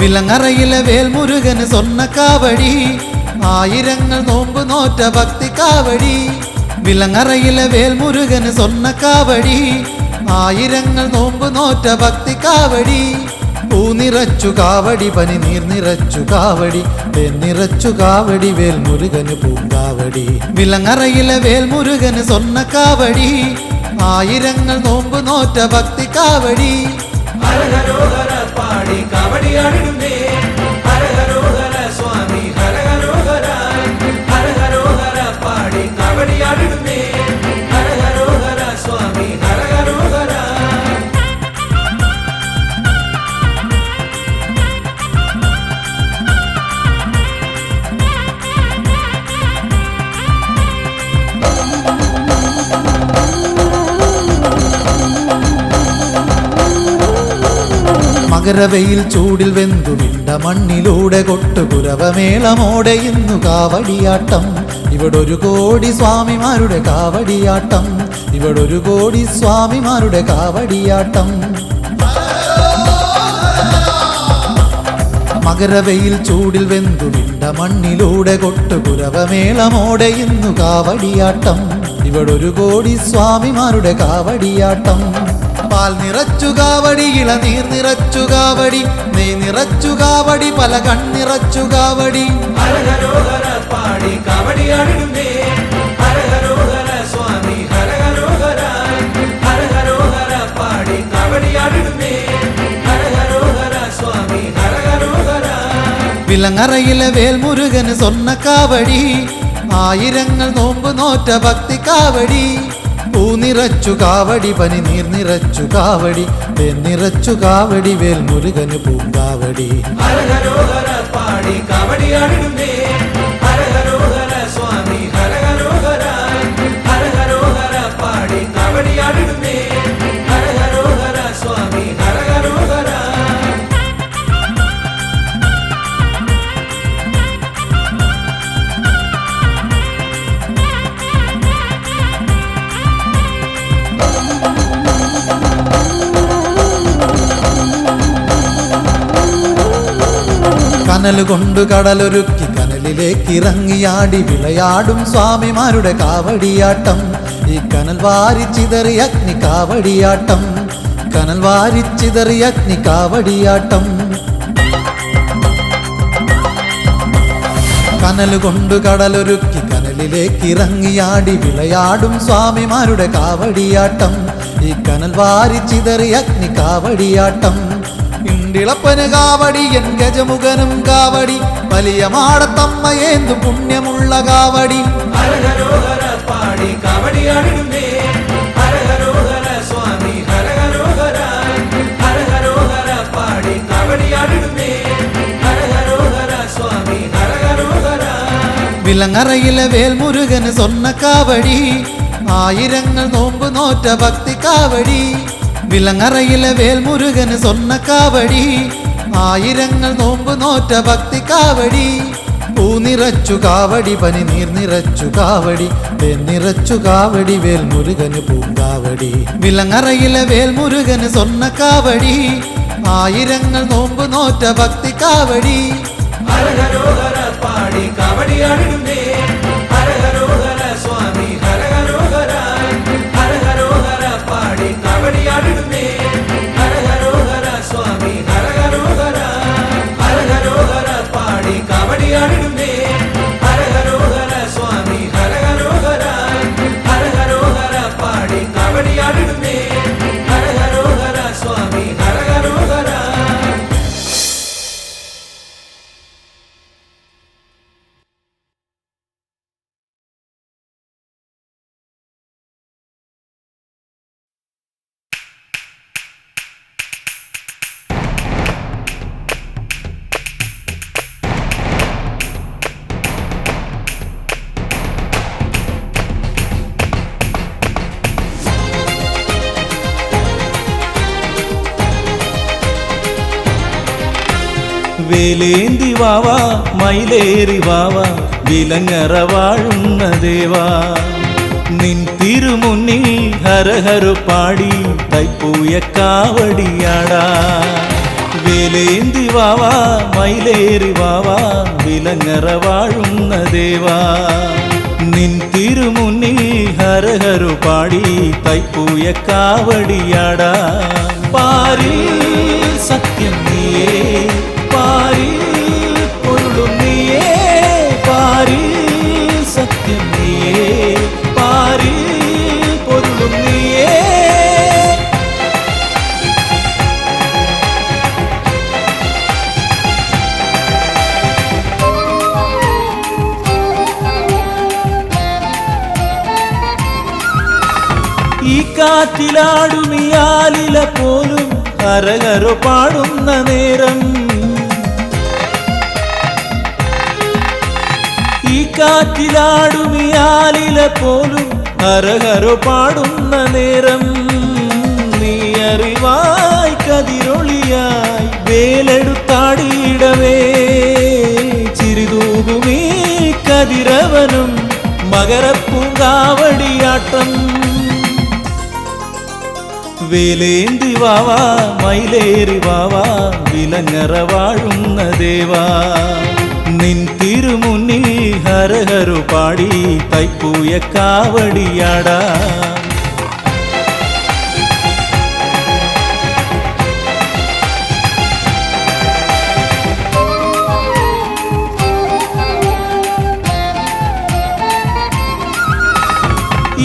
വിലങ്ങറയിലെ വേൽമുരുകന് സ്വർണ്ണ കാവടി, ആയിരങ്ങൾ നോമ്പ് നോറ്റ ഭക്തി കാവടി. വിലങ്ങറയിലെ വേൽമുരുകന് സ്വർണ്ണ കാവടി, ആയിരങ്ങൾ നോമ്പ് നോറ്റ ഭക്തി കാവടി. പൂ നിറച്ചു കാവടി, പനി നീർ നിറച്ചു കാവടി, തേൻ നിറച്ചു കാവടി, വേൽമുരുകന് പൂങ്കാവടി. വിലങ്ങറയിലെ വേൽമുരുകന് സ്വർണ്ണ കാവടി, ആയിരങ്ങൾ നോമ്പ് നോറ്റ ഭക്തി കാവടി. ഹരഹരോഹര പാടി കാവടിയാടിടുന്നേ, ഹരഹരോഹര സ്വാമി ഹരഹരോഹര. ഹരഹരോഹര പാടി കാവടിയാടിടുന്നേ, ഹരഹരോഹര സ്വാമി ഹരഹരോഹര. മകരവെയിൽ ചൂടിൽ വെന്തു വിണ്ട മണ്ണിലൂടെ കൊട്ടുകുരവമേളമോടെ ഇന്നു കാവടിയാട്ടം. ഇവിടൊരു കോടി സ്വാമിമാരുടെ കാവടിയാട്ടം, ഇവിടൊരു കോടി സ്വാമിമാരുടെ കാവടിയാട്ടം. മകരവെയിൽ ചൂടിൽ വെന്തു വിണ്ട മണ്ണിലൂടെ കൊട്ടുകുരവമേളമോടെ ഇന്നു കാവടിയാട്ടം, ഇവിടൊരു കോടി സ്വാമിമാരുടെ കാവടിയാട്ടം. പാൽ നിറച്ചു കാവടി, ഇളനീർ നിറച്ചു കാവടി, നെയ് നിറച്ചു കാവടി, പല കണ്ണിറച്ചു കാവടി. ഹരഹരോഹര പാടി കാവടിയാടിടുന്നേ, ഹരഹരോഹര സ്വാമി ഹരഹരോഹര. ഹരഹരോഹര പാടി കാവടിയാടിടുന്നേ, ഹരഹരോഹര സ്വാമി ഹരഹരോഹര. വിലങ്ങറയിലെ വേൽമുരുകന് സ്വർണ്ണ കാവടി, ആയിരങ്ങൾ നോമ്പ് നോറ്റ ഭക്തി കാവടി. പൂ നിറച്ചു കാവടി, പനി നീർ നിറച്ചു കാവടി, തേൻ നിറച്ചു കാവടി, വേൽമുരുകന് പൂങ്കാവടി. ഹരഹരോഹര പാടി കാവടിയാടിടുന്നേ, ഹരഹരോഹര സ്വാമി ഹരഹരോഹര. ഹരഹരോഹര പാടി കാവടിയാടിടുന്നേ, ഹരഹരോഹര സ്വാമി ഹരഹരോഹര. കനലുകൊണ്ടു കടലൊരുക്കി കനലിലേക്ക് ഇറങ്ങിയാടി വിളയാടും സ്വാമിമാരുടെ കാവടിയാട്ടം. ഈ കനൽ വാരിച്ചിതറി അഗ്നി കാവടിയാട്ടം, കനൽ വാരിച്ചിതറി അഗ്നി കാവടിയാട്ടം. കനലുകൊണ്ടു കടലൊരുക്കി കനലിലേക്ക് ഇറങ്ങിയാടി വിളയാടും സ്വാമിമാരുടെ കാവടിയാട്ടം. ഈ കനൽ വാരിച്ചിതറി അഗ്നി കാവടിയാട്ടം. ഇണ്ടിളപ്പന് കാവടി, എൻ ഗജമുഖനും കാവടി, വലിയ മാടത്തമ്മയേന്തു പുണ്യമുള്ള കാവടി. ഹരഹരോഹര പാടി കാവടിയാടിടുന്നേ, ഹരഹരോഹര സ്വാമി ഹരഹരോഹര. ഹരഹരോഹര പാടി കാവടിയാടിടുന്നേ, ഹരഹരോഹര സ്വാമി ഹരഹരോഹര. വിലങ്ങറയിലെ വേൽമുരുകന് സ്വർണ്ണ കാവടി, ആയിരങ്ങൾ നോമ്പ് നോറ്റ ഭക്തി കാവടി. വിലങ്ങറയിലെ വേൽമുരുകന് സ്വർണ്ണ കാവടി, ആയിരങ്ങൾ നോമ്പ് നോറ്റ ഭക്തി കാവടി. പൂ നിറച്ചു കാവടി, പനി നീർ നിറച്ചു കാവടി, തേൻ നിറച്ചു കാവടി, വേൽമുരുകന് പൂങ്കാവടി. വിലങ്ങറയിലെ വേൽമുരുകന് സ്വർണ്ണ കാവടി, ആയിരങ്ങൾ നോമ്പ് നോറ്റ ഭക്തി കാവടി. ഹരഹരോഹര പാടി കാവടിയാടിടുന്നേ, ഹരഹരോഹര സ്വാമി ഹരഹരോഹര. ഹരഹരോഹര പാടി കാവടിയാടിടുന്നേ, ഹരഹരോഹര സ്വാമി ഹരഹരോഹര. ഹരഹരോഹര പാടി കാവടിയാടിടുന്നേ, ഹരഹരോഹര സ്വാമി ഹരഹരോഹര. ഹരഹരോഹര പാടി കാവടിയാടിടുന്നേ, ഹരഹരോഹര സ്വാമി ഹരഹരോഹര. വേലേന്തി വാവാ മയിലേറി വാവാ വിലങ്ങറ വാഴുന്ന ദേവാ നിൻ തിരുമുന്നിൽ ഹരഹര പാടി തൈപ്പൂയ കാവടിയാടാ വേലേന്തി വാവാ മയിലേറി വാവാ വിലങ്ങറ വാഴുന്ന ദേവാ നിൻ തിരുമുന്നിൽ ഹരഹര പാടി തൈപ്പൂയ കാവടിയാടാ പാരിൽ സത്യം നീയേ പാരിൽ പൊരുളും നീയേ പാരിൽ സത്യം നീയേ പാരിൽ പൊരുളും നീയേ ഈ കാറ്റിലാടുമിയാലില പോലും ഹരഹര പാടുന്ന നേരം ഈ കാറ്റിലാടുമിയാലില പോലും ഹരഹര പാടുന്ന നേരം നീ അറിവായി കതിരൊളിയായി വേലെടുത്താടിയിടവേ ചിരിതൂകുമീ കതിരവനും മകരപ്പൂങ്കാവടിയാട്ടം വേലേന്തി വാവാ മയിലേറി വാവാ വിലങ്ങറ വാഴുന്ന ദേവാ നിൻ തിരുമുന്നിൽ ഹരഹര പാടി തൈപ്പൂയ കാവടിയാടാ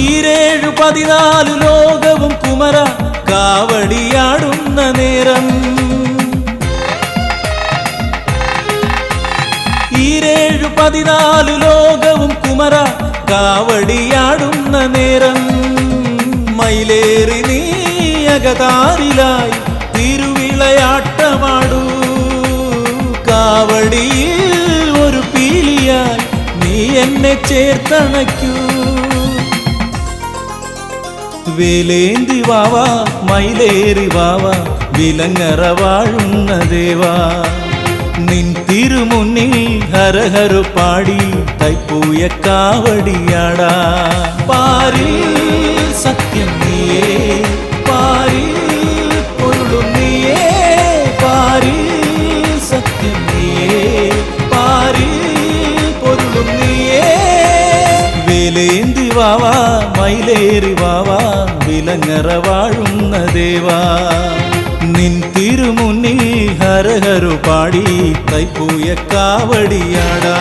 ഈരേഴു 14 ലോകവും കുമര കാവടിയാടുന്ന നേരം ഈരേഴു 14 ലോകവും കുമര കാവടിയാടുന്ന നേരം മയിലേറി നീ അകതാരിലായി തിരുവിളയാട്ടമാടൂ കാവടിയിൽ ഒരു പീലിയായി നീ എന്നെ ചേർത്തണയ്ക്കൂ വേലേന്തി വാവാ മയിലേറി വാവാ വിലങ്ങറ വാഴുന്ന ദേവാ നിൻ തിരുമുന്നിൽ ഹരഹര പാടി തൈപ്പൂയ കാവടിയാടാ പാരിൽ സത്യം നീയേ പാരിൽ പൊരുളും നീയേ പാരിൽ സത്യം നീയേ പാരിൽ പൊരുളും നീയേ വേലേന്തി വാവാ മയിലേറി വാവാ വിലങ്ങറ വാഴുന്ന ദേവാ നിൻ തിരുമുന്നിൽ ഹരഹര പാടി തൈപ്പൂയ കാവടിയാടാ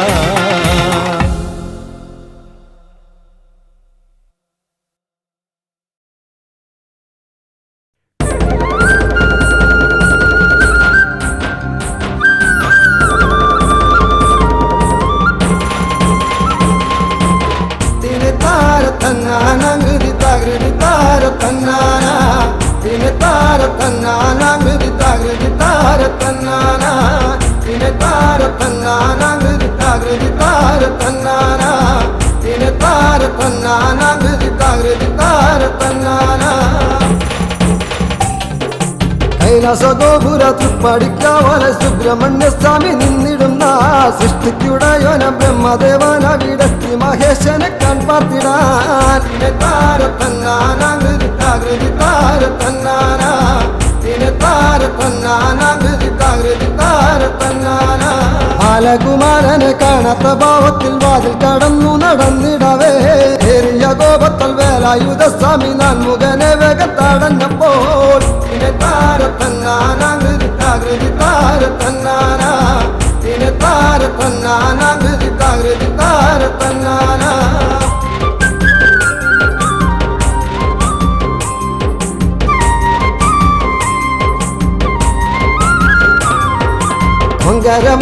കൈലാസഗോപുര തൃപ്പടിക്കാവല സുബ്രഹ്മണ്യ സ്വാമി നിന്നിടുന്ന സൃഷ്ടിക്കുടയോന ബ്രഹ്മദേവന വിടത്തി മഹേശനെ കൺപാർത്തിടാൻ ബാലകുമാരനെ കാണാത്ത ഭാവത്തിൽ വാതിൽ കടന്നു നടന്നിടവേ ഏറിയ കോപത്തൽ വേലായുധ സ്വാമി നാൻമുഖനെ വേഗത്തടഞ്ഞപ്പോൾ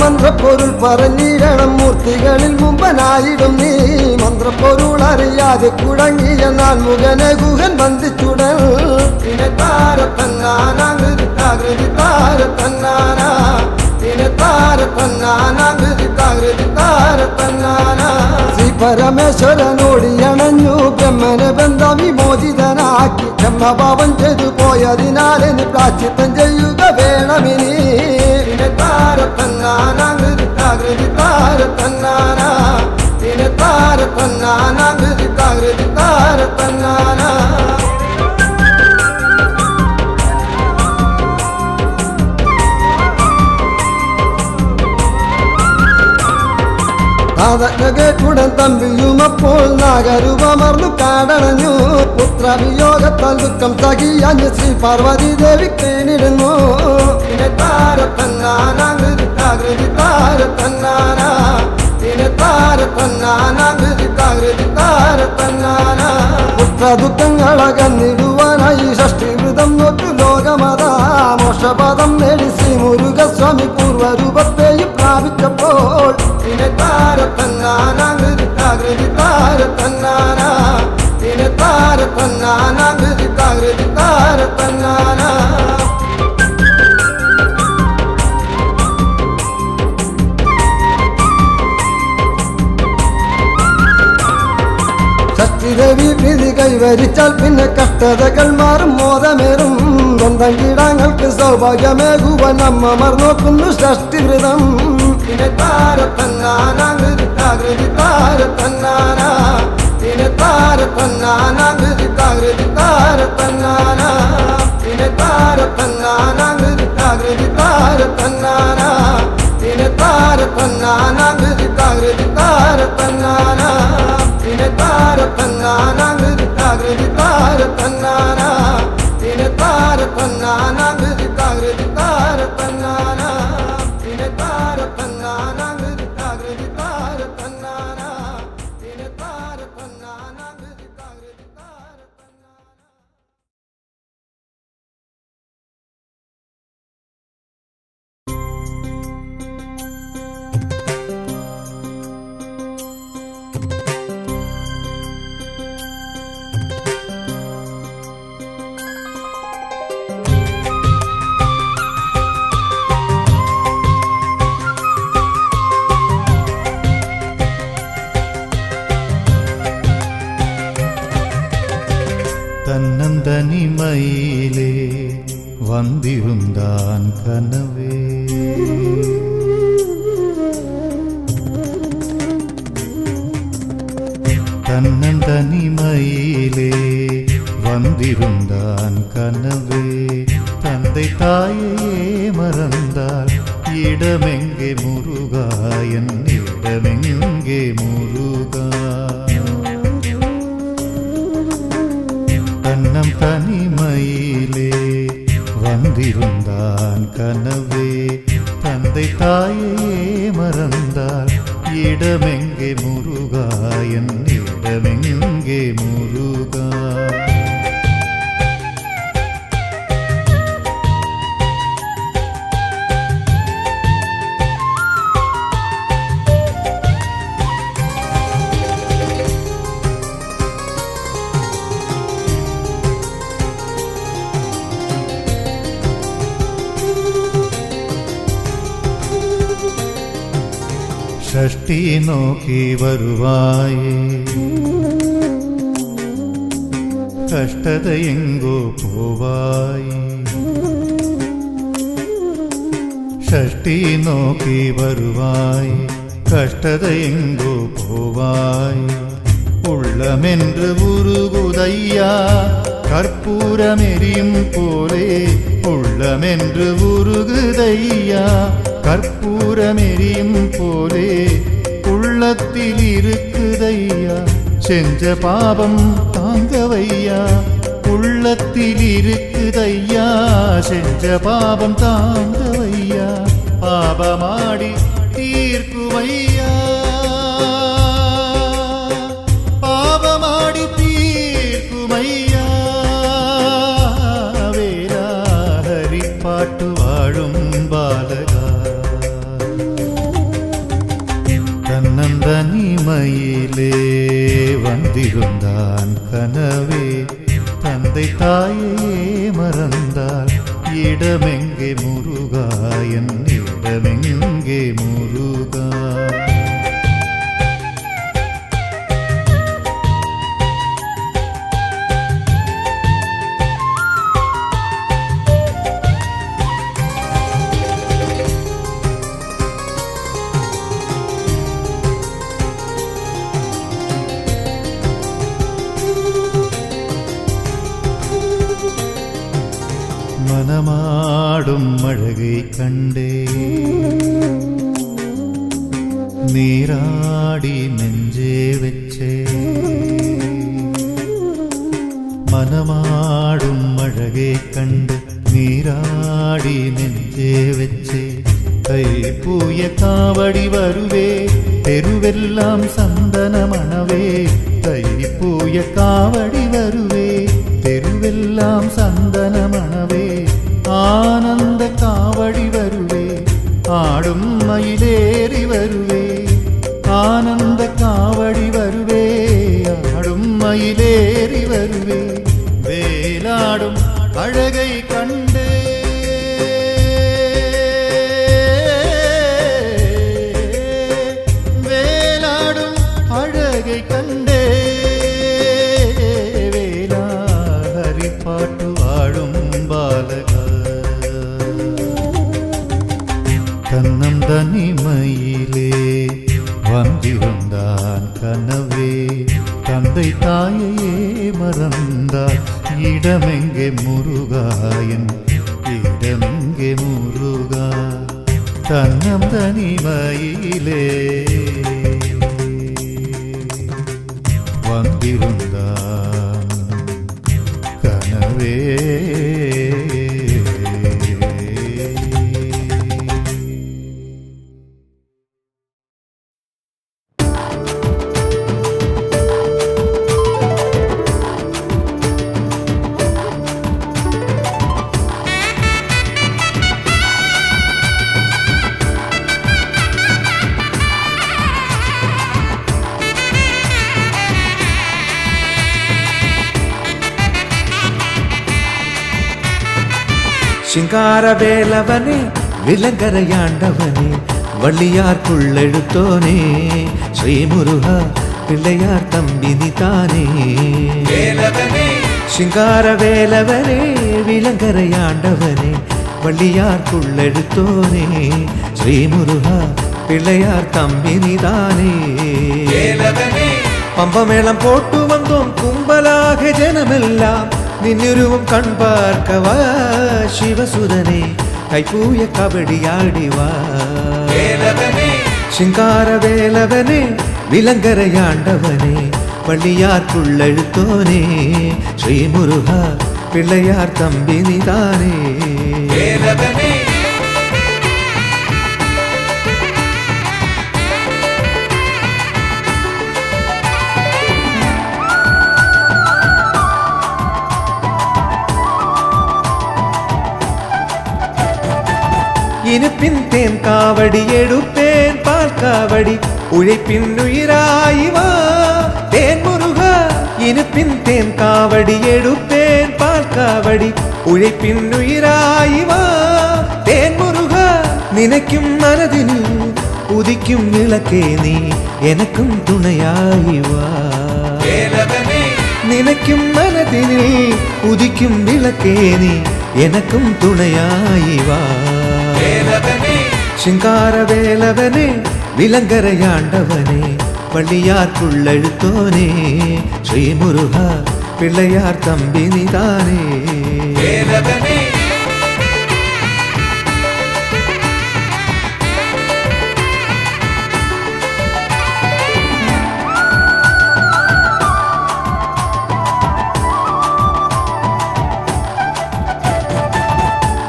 മന്ത്രപ്പൊരുൾ പറഞ്ഞിടണം മൂർത്തികളിൽ മുമ്പനായിടും നീ മന്ത്രപ്പൊരുൾ അറിയാതെ കുടങ്ങിയ നാൻമുഖനെ ഗുഹൻ ബന്ധിച്ചുടൽ ശ്രീ പരമേശ്വരനോടിയണഞ്ഞു ബ്രഹ്മനെ ബന്ധ വിമോചിതനാക്കി ബ്രഹ്മ പാപം ചെയ്തു പോയതിനാലെ നീ പ്രാശ്ചിത്തം ചെയ്യുക വേണമിനി പിന്നെ താരത്തന്നാനാകൃതി താരത്തന്നാനാ പിന്നെ താരത്തന്നാനാകൃതി താരത്തന്നാനാ അതന്നെ കേട്ടുടൻ തമ്പിയുമപ്പോൾ നാഗരൂപമർന്നു കാടണഞ്ഞു പുത്രവിയോഗത്താൽ ദുഃഖം സഹിയാഞ്ഞ് ശ്രീ പാർവതി ദേവി കേണിടുന്നു പിന്നെ താരത്തന്നാനാകൃതി താരത്തന്നാനാ പിന്നെ താരത്തന്നാനാകൃതി താരത്തന്നാനാ പുത്രദുഃഖങ്ങളകന്നിടുവാനായി ഷഷ്ടിവൃതം നോറ്റു ലോകമതാ മോക്ഷപദം നേടി ശ്രീ മുരുകസ്വാമി പൂർവരൂപത്തെയും പ്രാപിച്ചപ്പോൾ പിന്നെ താരത്തന്നാനാകൃതി താരത്തന്നാനാ പിന്നെ താരത്തന്നാനാകൃതി താരത്തന്നാനാ ഷഷ്ടിദേവി പ്രീതി കൈവരിച്ചാൽ പിന്നെ കഷ്ടതകൾ മാറും മോദമേറും സ്വന്തം കീടങ്ങൾക്ക് സൗഭാഗ്യമേകുവാൻ അമ്മമാർ നോക്കുന്നു ഷഷ്ടിവൃതം പിന്നെ താരത്തന്നാനാകൃതി താരത്തന്നാനാ പിന്നെ താരത്തന്നാനാകൃതി താരത്തന്നാനാ പിന്നെ താരത്തന്നാനാകൃതി താരത്തന്നാനാ പിന്നെ താരത്തന്നാനാകൃതി താരത്തന്നാനാ പിന്നെ താരത്തന്നാനാകൃതി താരത്തന്നാനാ പിന്നെ താരത്തന്നാനാകൃതി താരത്തന്നാനാ പിന്നെ താരത്തന്നാനാകൃതി താരത്തന്നാനാ പിന്നെ താരത്തന്നാനാകൃതി താരത്തന്നാനാ தன்னந்தனிமையிலே வந்திருந்தான் கனவே தன்னந்தனிமையிலே வந்திருந்தான் கனவே தந்தை தாயே மறந்தால் இடமெங்கே முருகா என் இடமெங்கே முருகா தன்னம் தனிமையிலே வந்திருந்தான் கனவே தந்தை தாயே மறந்தால் இடமெங்கே முருகா என் இடமெங்கே முருகா ഷഷ്ടി നോക്കി വരുവായേ കഷ്ടതയെങ്കോ പോവായി ഷഷ്ടി നോക്കി വരുവായി കഷ്ടതയെങ്കോ പോവായി ഉള്ളമെன்று ഉരുകുതയ്യാ കർപ്പൂരമെരിയും പോലെ ഉള്ളമെன்று ഉരുകുതയ്യാ கற்பூரமெரியும் போலே உள்ளத்தில் இருக்குதையா செஞ்ச பாபம் தாங்கவையா உள்ளத்தில் இருக்குதையா செஞ்ச பாபம் தாங்கவையா பாபமாடி தீர்க்குமையா பாபமாடி தீர்க்குமையா வேலா ஹரிப்பாட்டு வாழும் பாலகா தன்னந்தனிமையிலே வந்திருந்தான் கனவே தந்தை தாயே மறந்தால் இடமெங்கே முருகா என் இடமெங்கே முருகா மனமாடும் அழகை கண்டே நீராடி நெஞ்சே வச்சே மனமாடும் அழகை கண்டு நீராடி நெஞ்சே வச்சே தைப்பூய காவடி வருவே தெருவெல்லாம் சந்தன மணவே தைப்பூய காவடி வருவே தெருவெல்லாம் சந்தன மணவே ஆனந்த காவடி வருவே ஆடும் மயிலேறி வருவே ஆனந்த காவடி வருவே ஆடும் மயிலேறி வருவே வேலாடும் அழகை கண்டே வேலாடும் அழகை கண்டே வேலா ஹரிப்பாட்டு வாழும் பாலகா கண்ணம் தனிமையிலே வந்திருந்தான் கனவே தந்தை தாயையே மறந்தார் இடமெங்கே முருகாயன் இடமெங்கே முருகா கண்ணம் தனிமையிலே வந்திருந்தான் கனவே சிங்கார வேலவனே விலங்கரையாண்டவனே வள்ளியார்க்குள்ளெழுத்தோனே ஸ்ரீமுருகா பிள்ளையார் தம்பினி தானே வேலவனே சிங்கார வேலவனே விலங்கரையாண்டவனே வள்ளியார்க்குள்ளெழுத்தோனே ஸ்ரீமுருகா பிள்ளையார் தம்பினி தானே வேலவனே பம்பமேளம் போட்டு வந்தோம் கும்பலாக ஜனமெல்லாம் நின்னுருவும் கண் பார்க்கவா சிவசுதனே கைப்பூய கபடி ஆடிவா வேலவனே சிங்கார வேலவனே விலங்கரையாண்டவனே வள்ளியார்க்குள்ளெழுத்தோனே ஸ்ரீமுருகா பிள்ளையார் தம்பினி தானே வேலவனே இனிப்பின் தேன் காவடி எடுப்பேன் பால் காவடி உழைப்பின் உயிராயிவா தேன் முருகா இனிப்பின் தேன் காவடி எடுப்பேன் பால் காவடி உழைப்பின் உயிராயிவா தேன் முருகா நினைக்கும் மனதினில் உதிக்கும் விளக்கே நீ எனக்கும் துணையாயிவா வேலவனே நினைக்கும் மனதினில் உதிக்கும் விளக்கே நீ எனக்கும் துணையாயிவா வேலவனே சிங்கார வேலவனே விலங்கரையாண்டவனே வள்ளியார்க்குள்ளெழுத்தோனே ஸ்ரீமுருகா பிள்ளையார் தம்பினி தானே வேலவனே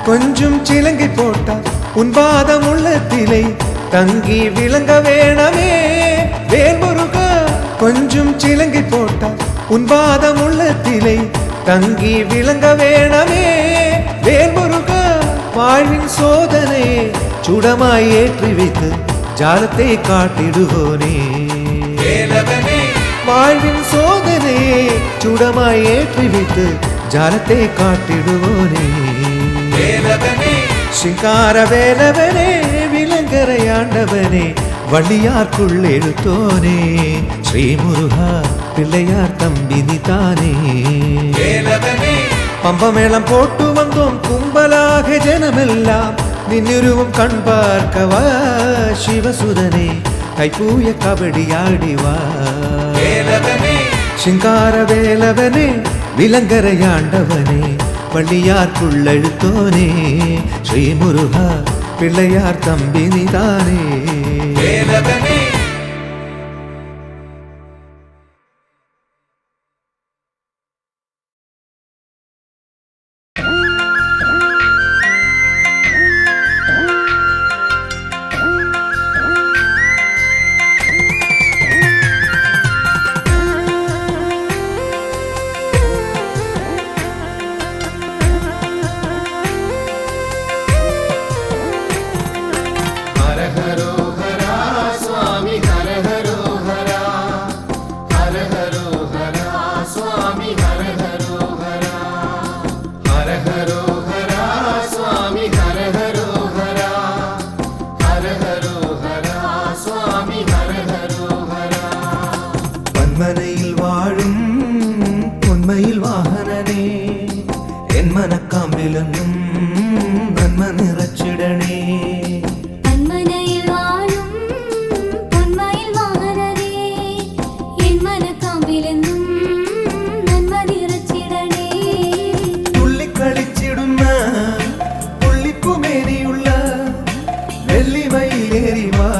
கொஞ்சம் சிலங்கை போட்டால் உன் பாதம் உள்ளத்திலே தங்கி விளங்க வேணமே வேல்முருகா கொஞ்சம் சிலங்கை போட்டால் உன் பாதம் உள்ளத்திலே தங்கி விளங்க வேணமே வேல்முருகா வாழ்வின் சோதனை சுடமாய் ஏற்றி வைத்து ஜாலத்தை காட்டிடுவோனே வேலவனே வாழ்வின் சோதனை சுடமாய் ஏற்றி வைத்து ஜாலத்தை காட்டிடுவோனே வேலவனே சிங்கார வேலவனே விலங்கரையாண்டவனே வள்ளியார்க்குள்ளெழுத்தோனே ஸ்ரீமுருகா பிள்ளையார் தம்பினி தானே வேலவனே பம்பமேளம் போட்டு வந்தோம் கும்பலாக ஜனமெல்லாம் நின்னுருவும் கண் பார்க்கவா சிவசுதனே கைப்பூய கபடி ஆடிவா வேலவனே சிங்கார வேலவனே விலங்கரையாண்டவனே വള്ളിയാർക്കുള്ളെഴുത്തോനേ ശ്രീമുരുക പിള്ളയാർ തമ്പി നിതാനേ. പൊന്മനയിൽ വാഴും പൊന്മയിൽ വാഹനനേ എൻ മനക്കാമ്പിലെന്നും നന്മ നിറച്ചിടണേ. പൊന്മനയിൽ വാഴും പൊന്മയിൽ വാഹനനേ എൻ മനക്കാമ്പിലെന്നും നന്മ നിറച്ചിടണേ. തുള്ളിക്കളിച്ചിടുന്ന പുള്ളിപ്പുമേനിയുള്ള വെള്ളിമയിലേറിവാ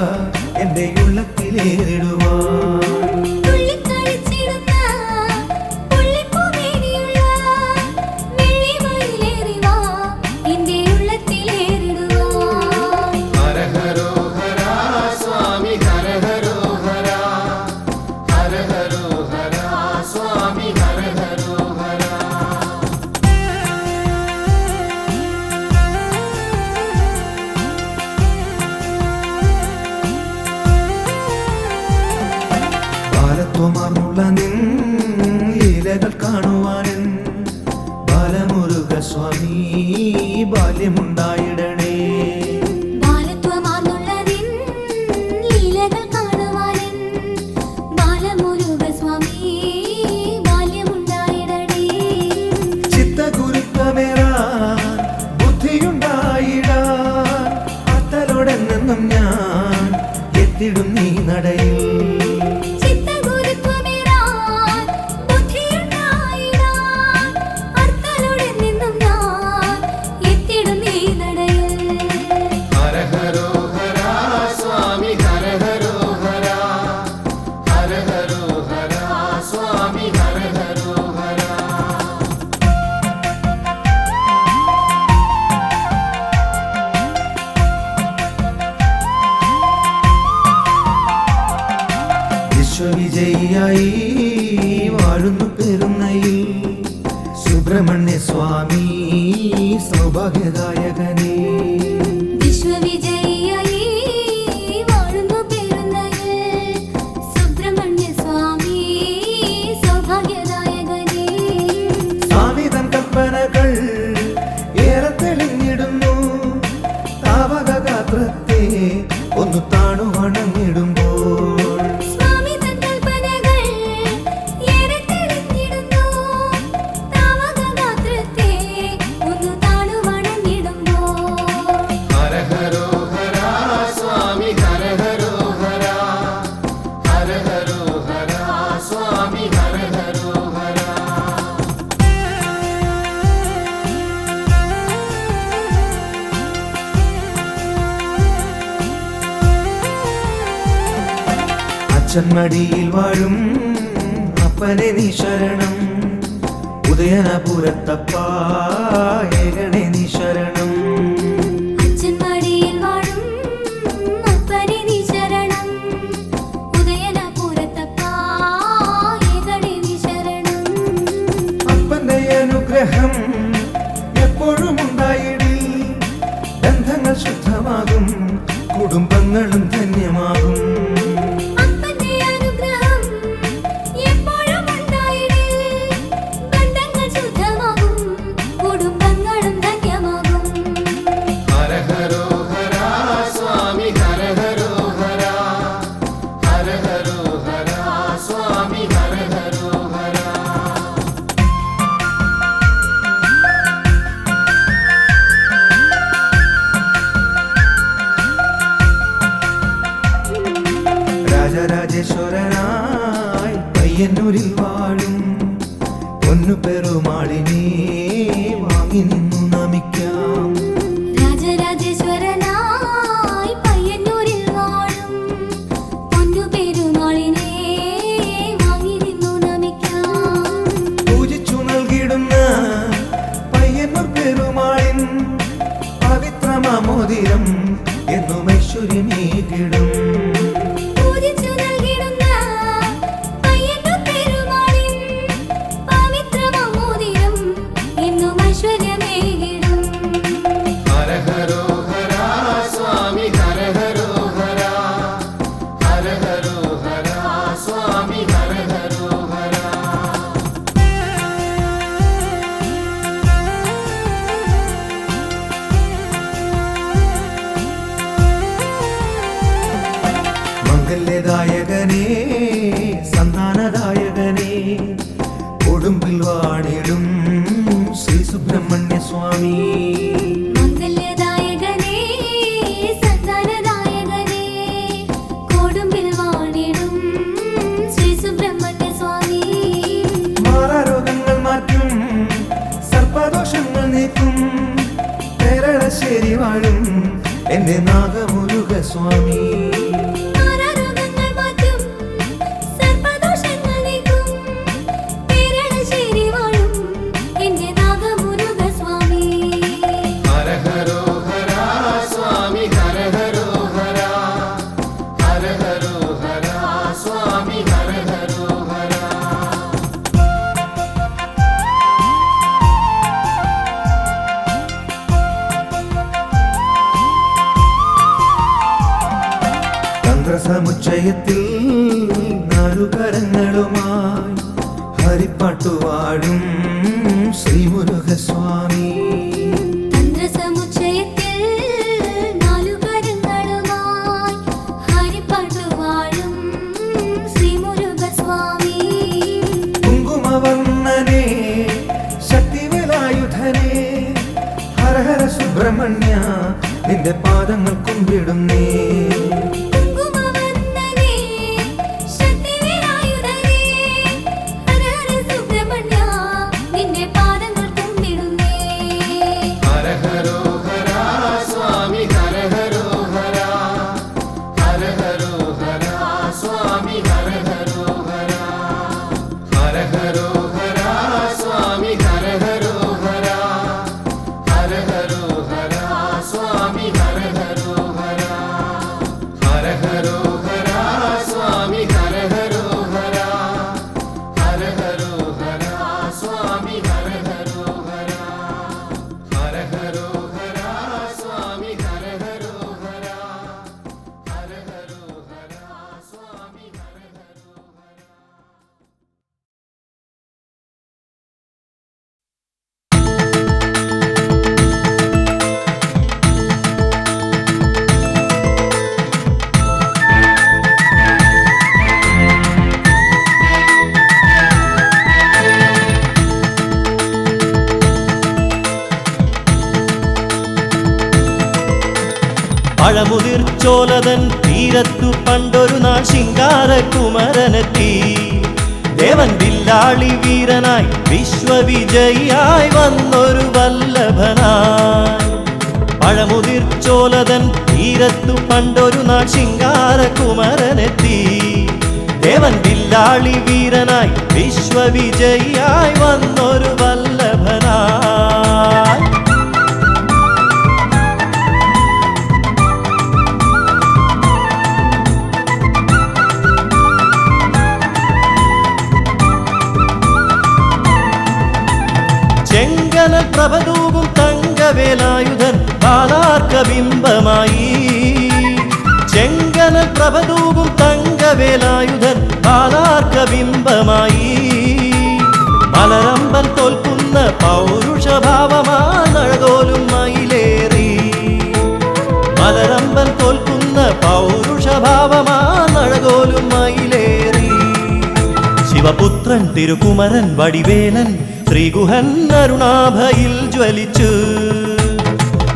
എന്റെ ഉള്ളത്തിലേറിടുവാ. ബാലത്വമാർന്നുള്ള നിൻ ലീലകൾ കാണുവാനും ബാലമുരുക സ്വാമി ബാല്യമുണ്ടായിടണേ. ബാലത്വമാർന്നുള്ള നിൻ ലീലകൾ കാണുവാനും ബാലമുരുക സ്വാമി ബാല്യമുണ്ടായിടണേ. ചിത്തഗുരുത്വമേറാൻ ബുദ്ധിയുണ്ടായിടാൻ അത്തലോടെന്നും ഞാൻ എത്തിടും നീ നടയിൽ. വിശ്വവിജയിയായി വാഴുന്നു പെരുന്നയിൽ സുബ്രഹ്മണ്യ സ്വാമി സൗഭാഗ്യദായകനേ. വിശ്വവിജയിയായി വാഴുന്നു പെരുന്നയിൽ സുബ്രഹ്മണ്യ സ്വാമി സൗഭാഗ്യദായകനേ. സ്വാമി തൻ കൽപ്പനകൾ ഏറെ തെളിഞ്ഞിടുന്നു താവകഗാത്രത്തെ ഒന്ന് താണു വണങ്ങിടുമ്പോൾ. അച്ഛന്മടിയിൽ വാഴും അപ്പനെ നീ ശരണം ഉദയനപുരത്തപ്പാ ഏകണേ നീ ശരണം. അച്ഛന്മടിയിൽ വാഴും അപ്പനെ നീ ശരണം ഉദയനപുരത്തപ്പാ ഏകണേ നീ ശരണം. അപ്പന്റെ അനുഗ്രഹം എപ്പോഴും ഉണ്ടായിടി ബന്ധങ്ങൾ ശുദ്ധമാകും കുടുംബങ്ങളും ധന്യമാകും. നമിക്കാം. രാജരാജേശ്വരനായി പയ്യന്നൂരിൽ വാഴും പൊന്നു പെരുമാളിനെ വാങ്ങി നിന്നു നമിക്കാം. പൂജിച്ചു നൽകിടുന്ന പയ്യന്നൂർ പെരുമാളിൻ പവിത്രമാമോദിരം എന്നും ഐശ്വര്യമേകിടും. പൂജിച്ചു നൽകിടുന്ന പയ്യന്നൂർ പെരുമാളിൻ പവിത്രമാമോദിരം എന്നും ഐശ്വര്യമേകിടും. ഹര ഹരോ ഹര സ്വാമി ഹര ഹരോ ഹര ഹര ഹരോ ഹര സ്വാമി ഹര ഹരോ ഹര. മംഗല്യദായകനേ സന്താനദായകനേ കൊടുമ്പിൽ വാണിടും ശ്രീ സുബ്രഹ്മണ്യ സ്വാമി. മംഗല്യദായകനേ സന്താനദായകനേ കൊടുമ്പിൽ വാണിടും ശ്രീ സുബ്രഹ്മണ്യ സ്വാമി. മാറാരോഗങ്ങൾ മാറ്റും സർപ്പദോഷങ്ങൾ നീക്കും കേരളശ്ശേരി വാഴും എന്റെ നാഗമുരുക സ്വാമി. മാറാരോഗങ്ങൾ മാറ്റും സർപ്പദോഷങ്ങൾ നീക്കും കേരളശ്ശേരി വാഴും എന്റെ നാഗമുരുക സ്വാമി. ഹര ഹരോ ഹര സ്വാമി ഹര ഹരോ ഹര ഹര ഹരോ ഹര സ്വാമി ഹര ഹരോ ഹര. തന്ത്രസമുച്ചയത്തിൽ നാലുകരങ്ങളുമായി ഹരിപ്പാട്ടുവാടും ശ്രീമുരുകസ്വാമി. തന്ത്രസമുച്ചയത്തിൽ നാലുകരങ്ങളുമായി ഹരിപ്പാട്ടുവാഴും ശ്രീ മുരുകസ്വാമി. കുങ്കുമവർണ്ണനേ ശക്തിവേലായുധനേ ഹര ഹര സുബ്രഹ്മണ്യ നിന്റെ പാദങ്ങൾ കുമ്പിടുന്നേ. കുങ്കുമവന്ദനേ ശക്തിവേലായുധനേ ഹര ഹര സുബ്രഹ്മണ്യ നിന്റെ പാദങ്ങൾ കുമ്പിടുന്നേ. ഹര ഹരോ ഹര സ്വാമി ഹര ഹരോ ഹര ഹര ഹരോ ഹര സ്വാമി ഹര ഹരോ ഹര ഹര ഹരോ ഹര സ്വാമി ഹര ഹരോ ഹര ഹര ഹരോ ഹര സ്വാമി ഹര ഹരോ ഹര ഹര ഹരോ ഹര സ്വാമി ഹര ഹരോ ഹര ഹര ഹരോ ഹര സ്വാമി ഹര ഹരോ ഹര ഹര ഹരോ ഹര സ്വാമി ഹര ഹരോ ഹര ഹര ഹരോ ഹര സ്വാമി ഹര ഹരോ ഹര. പഴമുതിർച്ചോലതൻ തീരത്തു പണ്ടൊരു നാൾ ശിങ്കാരകുമരനെത്തി. ദേവൻ വില്ലാളി വീരനായി വിശ്വവിജയിയായി വന്നൊരു വല്ലഭനായി. പഴമുതിർച്ചോലതൻ തീരത്തു പണ്ടൊരു നാൾ ശിങ്കാരകുമരനെത്തി. ദേവൻ വില്ലാളി വീരനായി വിശ്വവിജയിയായി വന്നൊരു വല്ലഭനായി. ചെങ്കനൽ പ്രഭതൂകും തങ്കവേലായുധൻ ബാലാർക്കബിംബമായി. ചെങ്കനൽ പ്രഭതൂകും തങ്കവേലായുധൻ ബാലാർക്കബിംബമായി. മലരമ്പൻ തോൽക്കുന്ന പൗരുഷഭാവമാനഴകോലും മയിലേറി. മലരമ്പൻ തോൽക്കുന്ന പൗരുഷഭാവമാനഴകോലും മയിലേറി. ശിവപുത്രൻ തിരുകുമരൻ വടിവേലൻ ശ്രീഗുഹൻ അരുണാഭയിൽ ജ്വലിച്ചു.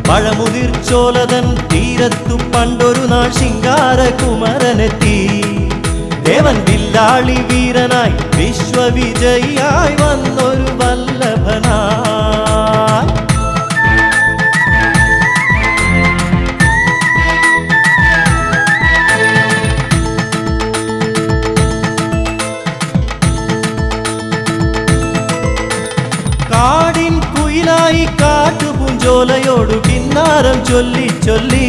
പഴമുതിർച്ചോലതൻ തീരത്തു പണ്ടൊരു നാൾ ശിങ്കാരകുമരനെത്തി. ദേവൻ വില്ലാളി വീരനായി വിശ്വവിജയിയായി വന്നൊരു വല്ലഭനായി. ജോലയോടു കിന്നാരം ചൊല്ലി ചൊല്ലി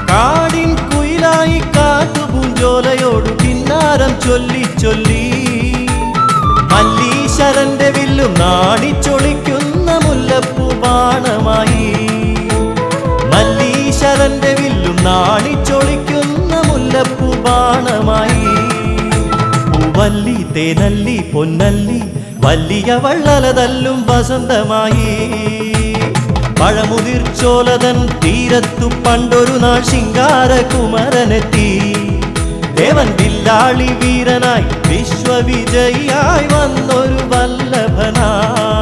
കാടിൻ കുയിലായി കാട്ടുപൂഞ്ചോലയോടു കിന്നാരം ചൊല്ലി ചൊല്ലി മല്ലീശ്വരന്റെ വില്ലും നാണിച്ചൊളിക്കുന്ന മുല്ലപ്പൂ ബാണമായി മല്ലീശ്വരന്റെ വില്ലും നാണിച്ചൊളിക്കുന്ന മുല്ലപ്പൂ ബാണമായി പൂവല്ലി തേനല്ലി പൊന്നല്ലി വലിയ വള്ളല തല്ലും വസന്തമായി പഴമുതിർച്ചോലതൻ തീരത്തു പണ്ടൊരു നാൾ ശിങ്കാരകുമരനെത്തി ദേവൻ വില്ലാളി വീരനായി വിശ്വവിജയിയായി വന്നൊരു വല്ലഭനായി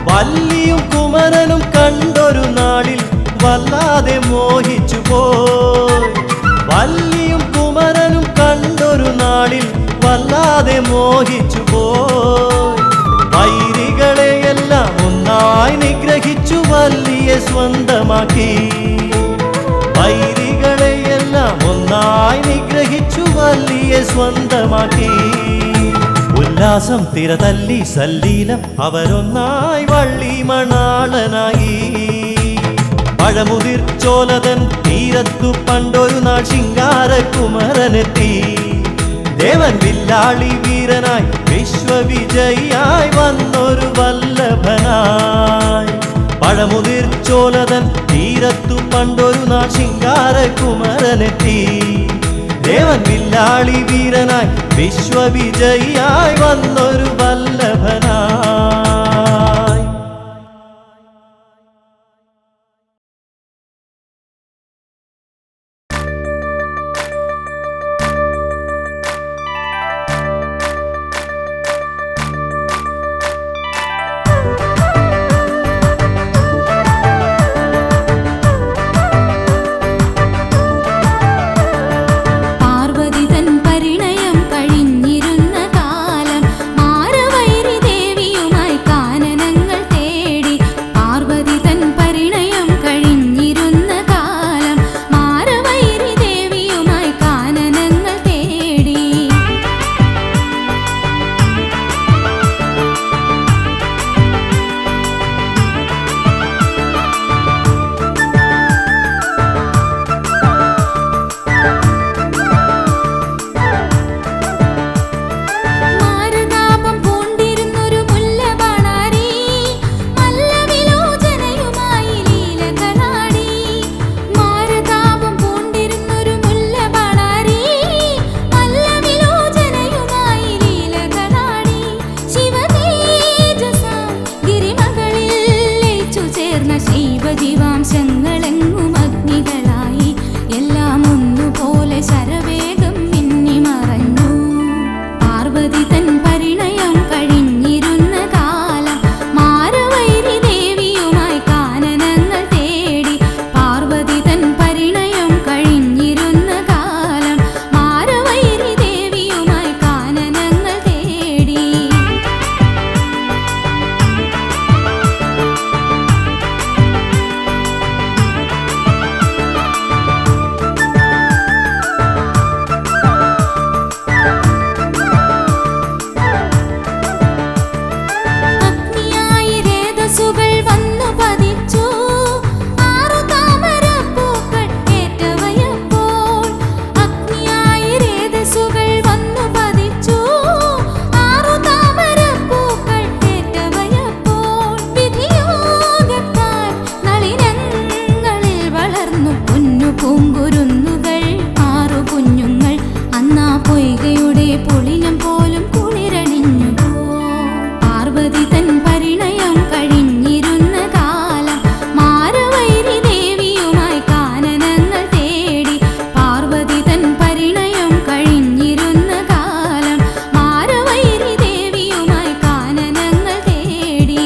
വല്ലിയും കുമരനും കണ്ടൊരു നാളിൽ വല്ലാതെ മോഹിച്ചു പോയി വല്ലിയും കുമരനും കണ്ടൊരു നാളിൽ വല്ലാതെ മോഹിച്ചു പോയി വൈരികളെയെല്ലാം ഒന്നായി നിഗ്രഹിച്ചു വല്ലിയെ സ്വന്തമാക്കി വൈരികളെയെല്ലാം ഒന്നായി നിഗ്രഹിച്ചു വല്ലിയെ സ്വന്തമാക്കി ഉല്ലാസം തിരതല്ലി സല്ലീലം അവരൊന്നായി വള്ളി മണാളനായി പഴമുതിർച്ചോലതൻ തീരത്തു പണ്ടൊരു നാൾ ശിങ്കാരകുമരനെത്തി ദേവൻ വില്ലാളി വീരനായി വിശ്വവിജയിയായി വന്നൊരു വല്ലഭനായി പഴമുതിർച്ചോലതൻ തീരത്തു പണ്ടൊരു നാൾ ശിങ്കാരകുമരനെത്തി ദേവൻ വില്ലാളി വീരനായി വിശ്വവിജയിയായി വന്നൊരു വല്ലഭനായി പാർവതി തൻ പരിണയം കഴിഞ്ഞിരുന്ന കാലം മാരവൈരി ദേവിയുമായി കാനനങ്ങൾ തേടി പാർവതി തൻ പരിണയം കഴിഞ്ഞിരുന്ന കാലം മാരവൈരി ദേവിയുമായി കാനനങ്ങൾ തേടി മാരതാപം പൂണ്ടിരുന്നൊരു മുല്ലബാണാരി മല്ലവിലോചനയുമായി ലീലകളാടി മാരതാപം പൂണ്ടിരുന്നൊരു മുല്ലബാണാരി മല്ലവിലോചനയുമായി ലീലകളാടി ശിവതേജസാം ഗിരിമകളിൽ ലയിച്ചു ചേർന്ന ശൈവജീവാംശങ്ങളെങ്ങും അഗ്നികളായി എല്ലാം ഒന്നുപോലെ ശരവേഗം മിന്നി മറഞ്ഞു പാർവതി തൻ പരിണയം കഴിഞ്ഞിരുന്ന കാലം മാരവൈരി ദേവിയുമായി കാനനങ്ങൾ തേടി പാർവതി തൻ പരിണയം കഴിഞ്ഞിരുന്ന കാലം മാരവൈരി ദേവിയുമായി കാനനങ്ങൾ തേടി അഗ്നിയായി രേതസുകൾ വന്നു പതിച്ചു ആറു താമരപ്പൂക്കൾ ഏറ്റവയപ്പോൾ അഗ്നിയായി രേതസുകൾ വന്നു പതിച്ചു ആറു താമരപ്പൂക്കൾ ഏറ്റവയപ്പോൾ വിധിയോഗത്താൽ നളിനങ്ങളിൽ വളർന്നു പൊന്നു പൂങ്കുരുന്നുകൾ ആറു കുഞ്ഞുങ്ങൾ അന്നാ പൊയ്കയുടെ പൊളിനം പോലും കുളിരണിഞ്ഞു പാർവതി തൻ പരിണയം കഴിഞ്ഞിരുന്ന കാലം മാരവൈരി ദേവിയുമായി കാനനങ്ങൾ തേടി പാർവതി തൻ പരിണയം കഴിഞ്ഞിരുന്ന കാലം മാരവൈരി ദേവിയുമായി കാനനങ്ങൾ തേടി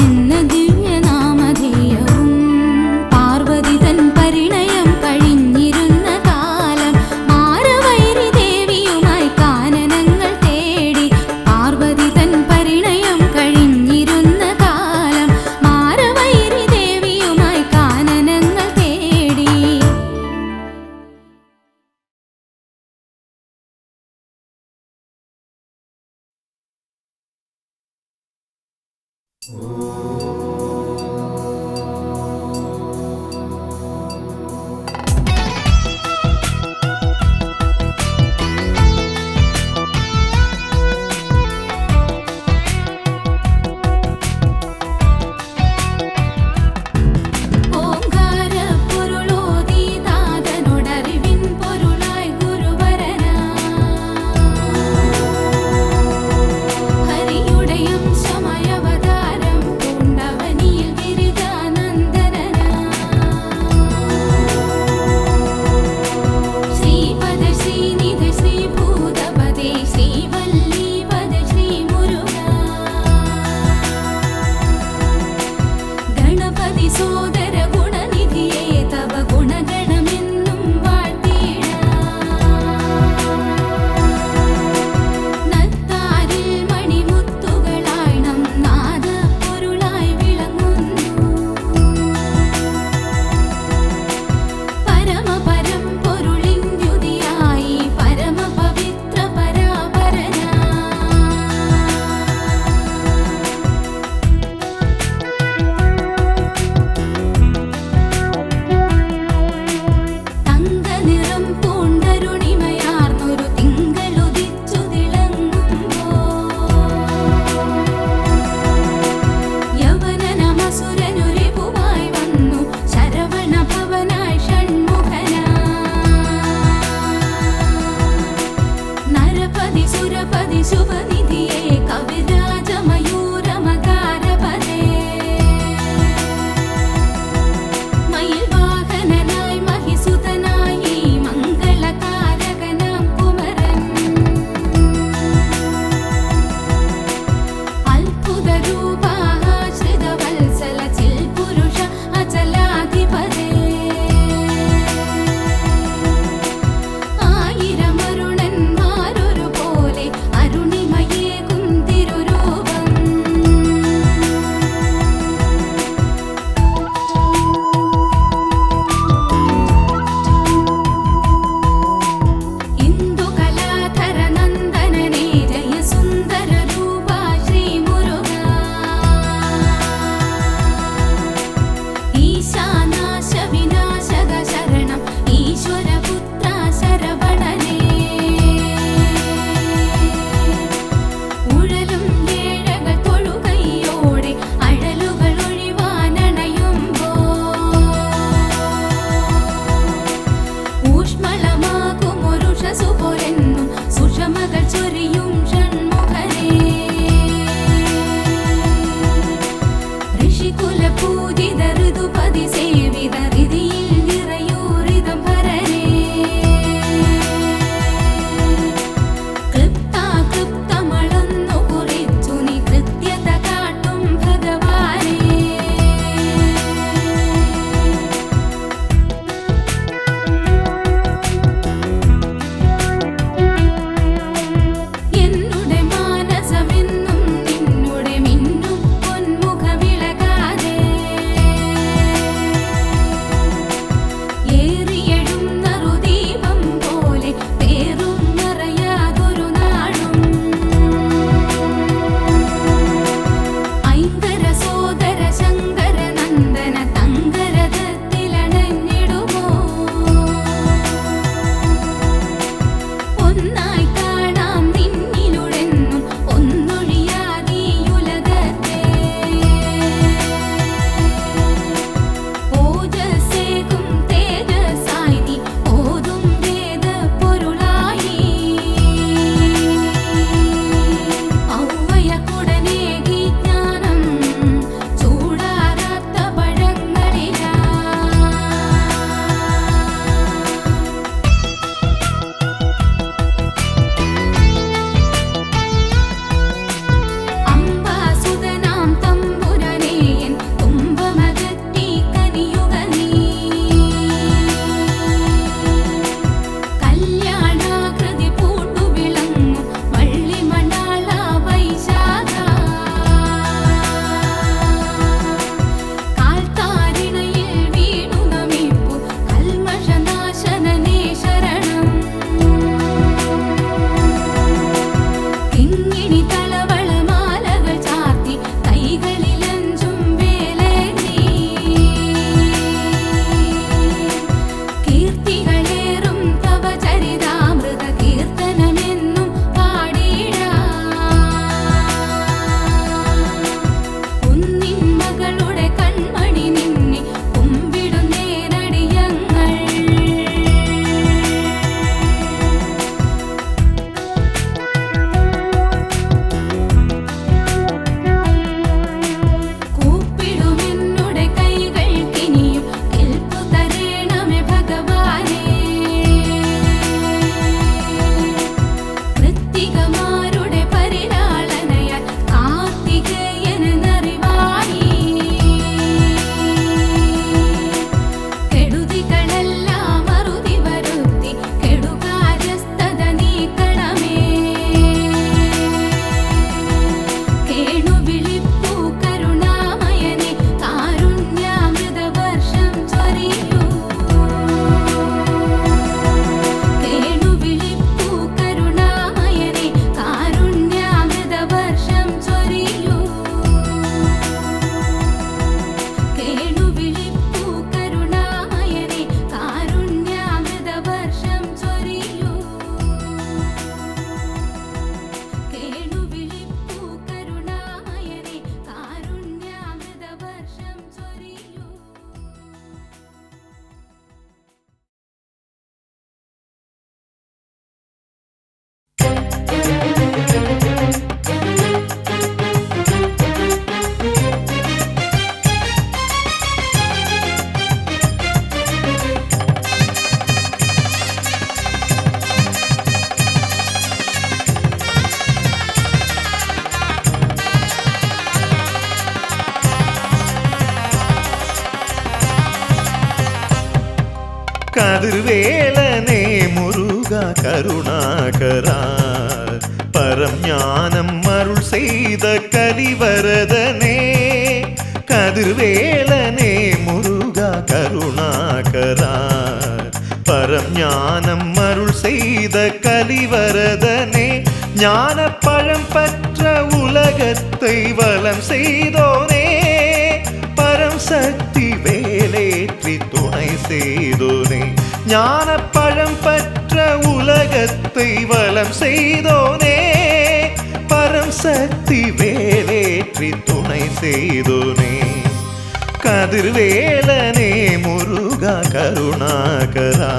എന്ന ദിവ്യനാമധേയവും പാർവതി തൻ പരിണയം കഴിഞ്ഞിരുന്ന കാലം മാരവൈരി ദേവിയുമായി കാനനങ്ങൾ തേടി പാർവതി തൻ പരിണയം കഴിഞ്ഞിരുന്ന കാലം മാരവൈരി ദേവിയുമായി കാനനങ്ങൾ തേടി ഓംകാരപ്പൊരുളോതി താതനോടറിവിൻ പൊരുളായി ഗുരുവരനാ ഹരിയുടയം സമയവതാരം പൂണ്ടവനിയിൽ ഗിരിജാനന്ദനനാ ശ്രീപദ ശ്രീനിധ ശ്രീഭൂതപദേ ശ്രീവല്ലീപദ ശ്രീമുരുകാ ഗണപതി സോദര ഗുണനിധിയേ തവ ഗുണഗണമെന്നും നത്താരിൽ മണിമുത്തുകളായി നാദ പൊരുളായി വിളങ്ങുന്നു പരമപരം പൊരുളിൻ ദ്യുതിയായി പരമപവിത്ര പരാപരനാ തങ്കനിറം പൂണ്ടരുണിമയാർന്നൊരു തിങ്കളുദിച്ചു യവനനമസുരനുരിപുവായി വന്നു ശരവണഭവനായി ഷൺമുഖനാ നരപതി സുരപതി ശുഭനിധിയേ കവിരാജമയൂരമകാരപദേ മയിൽ വാഹനനായി മഹിസുതനായി മംഗളകാരകനാം കുമരൻ അത്ഭുത രൂപാശ്രിതവത്സല ചിൽ പുരുഷ അചലാധിപതേ ആയിരമരുണന്മാരൊരുപോലെ അരുണിമയേകും തിരുരൂപം ഇന്ദുകലാധര നന്ദനനേ ജയ സുന്ദര രൂപാ ശ്രീമുരുകാ ഈശാനാശ വിനാശക ശരണം ഈശ്വരപുത്ര ശരവണനേ ഉഴലും ഏഴകൾ തൊഴുകൈയോടെ അഴലുകൾ ഒഴിവാനണയുമ്പോ ഊഷ്മളമാകുമൊരുഷസു പോരെന്നും സുഷമകൾ ചൊരിയും ഷൺമുഖനേ ഋഷികുല പൂജിത ഋതുപതി സേവിത ഹൃതിയിൽ നിറയൂരിതം ഭരനേ ക്ലിപ്താക്ലിപ്തമളന്നു കുറിച്ചു നീ കൃത്യത കാട്ടും ഭഗവാനേ എന്നുടെ മാനസമെന്നും നിന്നുടെ മിന്നും പൊന്മുഖ വിളകാതെ കതിർവേലനേ മുരുക കരുണാകരാ பரம் ஞானம் அருள் செய்த கலிவரதனே கதிர்வேலனே முருகா கருணாகரா பரம் ஞானம் அருள் செய்த கலிவரதனே ஞான பழம் பற்ற உலகத்தை வலம் செய்தோனே பரம் சக்தி வேலேற்றி துணை செய்தோனே ஞான பழம் பற்ற உலகத்தை வலம் செய்தோனே பரம் சக்தி வேலேற்றி துணை செய்தோனே கதிர்வேலனே முருகா கருணாகரா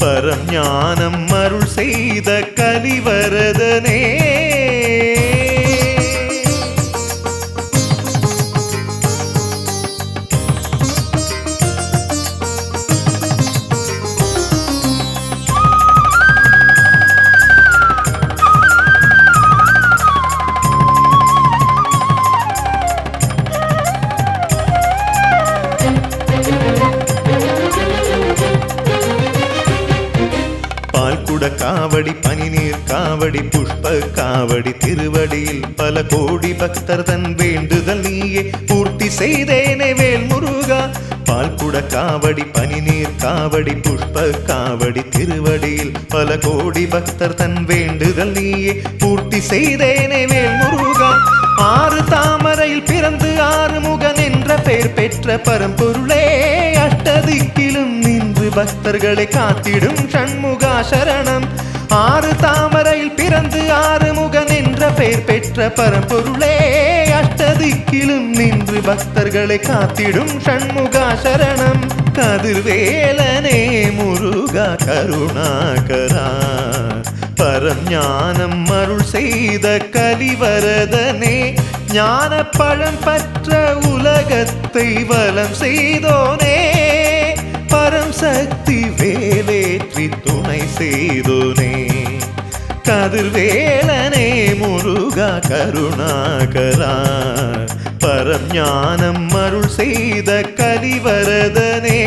பரம் ஞானம் அருள் செய்த கலிவரதனே காவடி பனிநீர் காவடி புஷ்ப காவடி திருவடியில் பல கோடி பக்தர் தன் வேண்டுதல் நீயே பூர்த்தி செய்தேனே வேல் முருகா பால்குட காவடி பனிநீர் காவடி புஷ்ப காவடி திருவடியில் பல கோடி பக்தர் தன் வேண்டுதல் நீயே பூர்த்தி செய்தேனே வேல் முருகா ஆறு தாமரையில் பிறந்து ஆறுமுகன் என்ற பெயர் பெற்ற பரம்பொருளே அஷ்டதிக்கிலும் நின்று பக்தர்களை காத்திடும் ஷண்முகா சரணம் ஆறு தாமரையில் பிறந்து ஆறுமுகன் என்ற பெயர் பெற்ற பரம்பொருளே அஷ்டதிக்கிலும் நின்று பக்தர்களை காத்திடும் ஷண்முகா சரணம் கதிர்வேலனே முருகா கருணாகரா பரம் ஞானம் அருள் செய்த கலிவரதனே ஞான பழம் பற்ற உலகத்தை வலம் செய்தோனே பரம் சக்தி வேலேற்றி துணை செய்தோனே கதிர்வேலனே முருகா கருணாகரா பரம் ஞானம் அருள் செய்த கலிவரதனே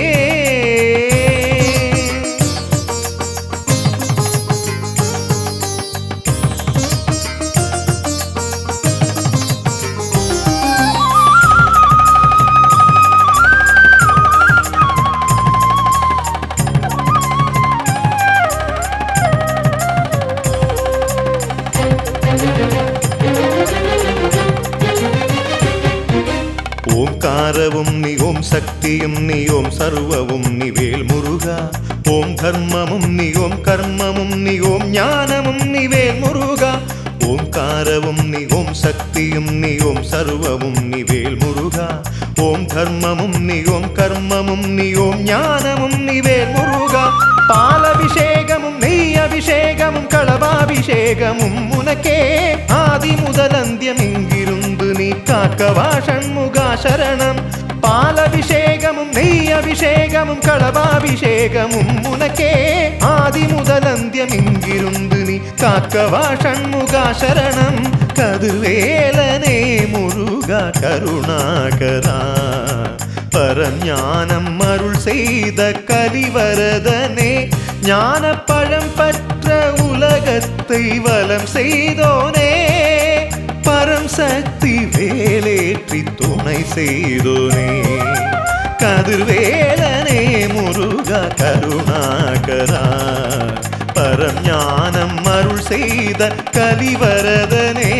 ஓம்காரவும் நீ ஓம் சக்தியும் நீ ஓம் சர்வவும் நீ வேல் முருகா ஓம் தர்மமும் நீ ஓம் கர்மமும் நீ ஓம் ஞானமும் நீ வேல் முருகா ஓம்காரவும் நீ ஓம் சக்தியும் நீ ஓம் சர்வவும் நீ வேல் முருகா ஓம் தர்மமும் நீ ஓம் கர்மமும் நீ ஓம் ஞானமும் நீ வேல் முருகா பாலபிஷேகமும் நெய் அபிஷேகமும் களபாபிஷேகமும் உனக்கே ஆதி முதல் அந்தியம் இங்கிருந்து நீ காக்கவா ஷண்முகா சரணம் பாலபிஷேகமும் நெய் அபிஷேகமும் களபாபிஷேகமும் உனக்கே ஆதி முதல் அந்தியம் இங்கிருந்து நீ காக்கவா ஷண்முகா சரணம் கதிர்வேலனே முருகா கருணாகரா பரம் ஞானம் அருள் செய்த கலிவரதனே ஞான பழம் பற்ற உலகத்தை வலம் செய்தோனே பரம் சக்தி வேலேற்றி துணை செய்தோனே கதிர்வேலனே முருகா கருணாகரா பரம் ஞானம் அருள் செய்த கலிவரதனே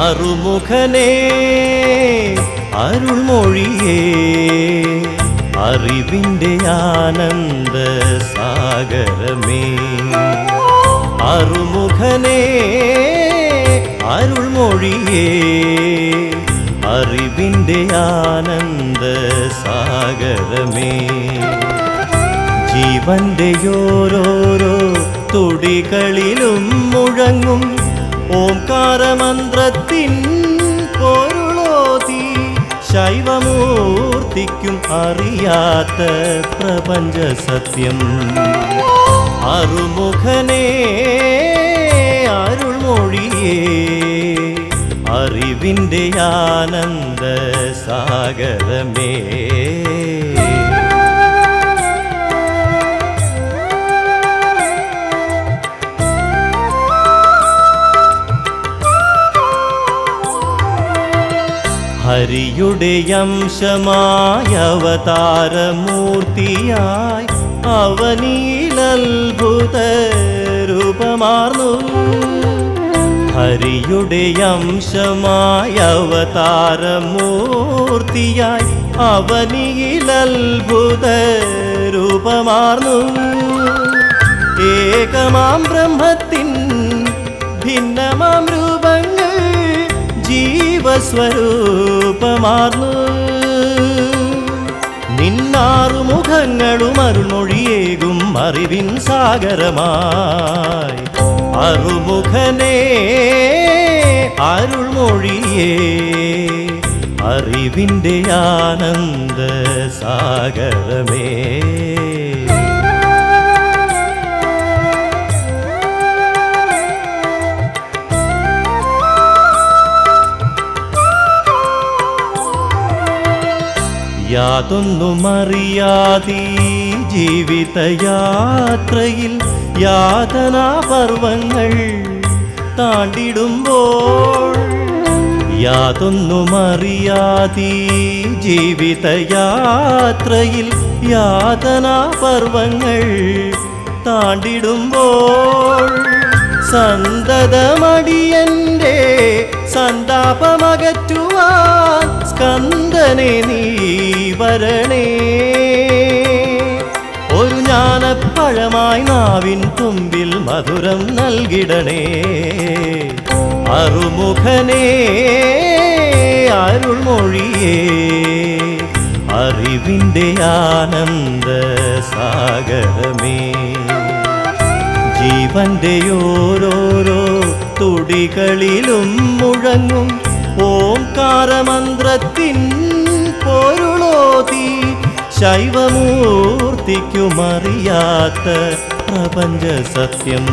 அருமுகனே அருள்மொழியே அறிவிൻ്റെ ആനന്ദ സാഗരമേ അരുമുഖനേ അരുൾമൊഴിയേ അറിവിൻ്റെ ആനന്ദ സാഗരമേ ജീവന്റെ ഓരോരോ തുടികളിലും മുഴങ്ങും ഓംകാരമന്ത്രത്തിൻ പൊരുളോതി ശൈവമൂർത്തിക്കും അറിയാത്ത പ്രപഞ്ച സത്യം. അറുമുഖനേ അരുൾമൊഴിയേ അറിവിൻ്റെ ആനന്ദ സാഗരമേ. ഹരിയുടെ അംശമായ അവതാരമൂർത്തിയായി അവനിലത്ഭുത രൂപമാർന്നു. ഹരിയുടെ അംശമായ അവതാരമൂർത്തിയായി അവനിലത്ഭുത രൂപമാർന്നു. ഏകമാം ബ്രഹ്മത്തിൻ ഭിന്നമാം രൂപങ്ങൾ ജീവസ്വരൂപമാർന്നു. നിന്നാറുമുഖങ്ങളും അരുൾമൊഴിയേകും അറിവിൻ സാഗരമായി. അറുമുഖനേ അരുൾമൊഴിയേ അറിവിൻ്റെ ആനന്ദ സാഗരമേ. യാതൊന്നുമറിയാതീ ജീവിതയാത്രയിൽ യാതനാപർവങ്ങൾ താണ്ടിടുമ്പോൾ. യാതൊന്നുമറിയാതീ ജീവിതയാത്രയിൽ യാതനാപർവങ്ങൾ താണ്ടിടുമ്പോൾ. സന്തതമടിയന്റെ സന്താപമകറ്റുവാൻ സ്കന്ദനെ നീ വരണേ. ഒരു ജ്ഞാനപ്പഴമായി നാവിൻ തുമ്പിൽ മധുരം നൽകിടണേ. അറുമുഖനേ അരുൾമൊഴിയേ അറിവിൻ്റെ ആനന്ദ സാഗരമേ. ജീവന്റെ ഓരോരോ തുടികളിലും മുഴങ്ങും ഓംകാരമന്ത്രത്തിൻ പൊരുളോതി ശൈവമൂർത്തിക്കുമറിയാത്ത പ്രപഞ്ച സത്യം.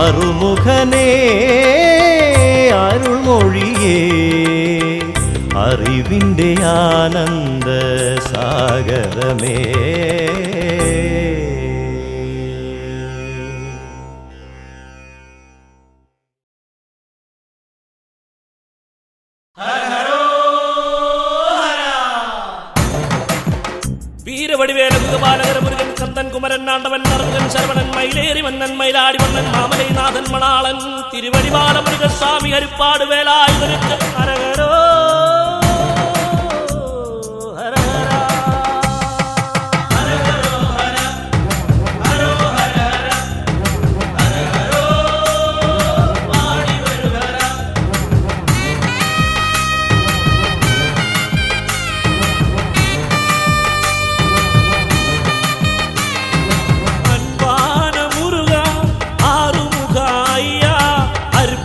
അറുമുഖനേ അരുൾമൊഴിയേ അറിവിൻ്റെ ആനന്ദ സാഗരമേ. വീരവടിവേല ഗുരുപാലകര മുരുകൻ കന്തൻ കുമരൻ ആണ്ടവൻ നറുകൻ ശരവണൻ മയിലേറി മന്നൻ മയിലാടി മന്നൻ മാമലൈനാഥൻ മണാളൻ തിരുവടിവാല മുരുകസ്വാമി ഹരിപ്പാട് വേലായുധനുക്ക് ഹരഹരോ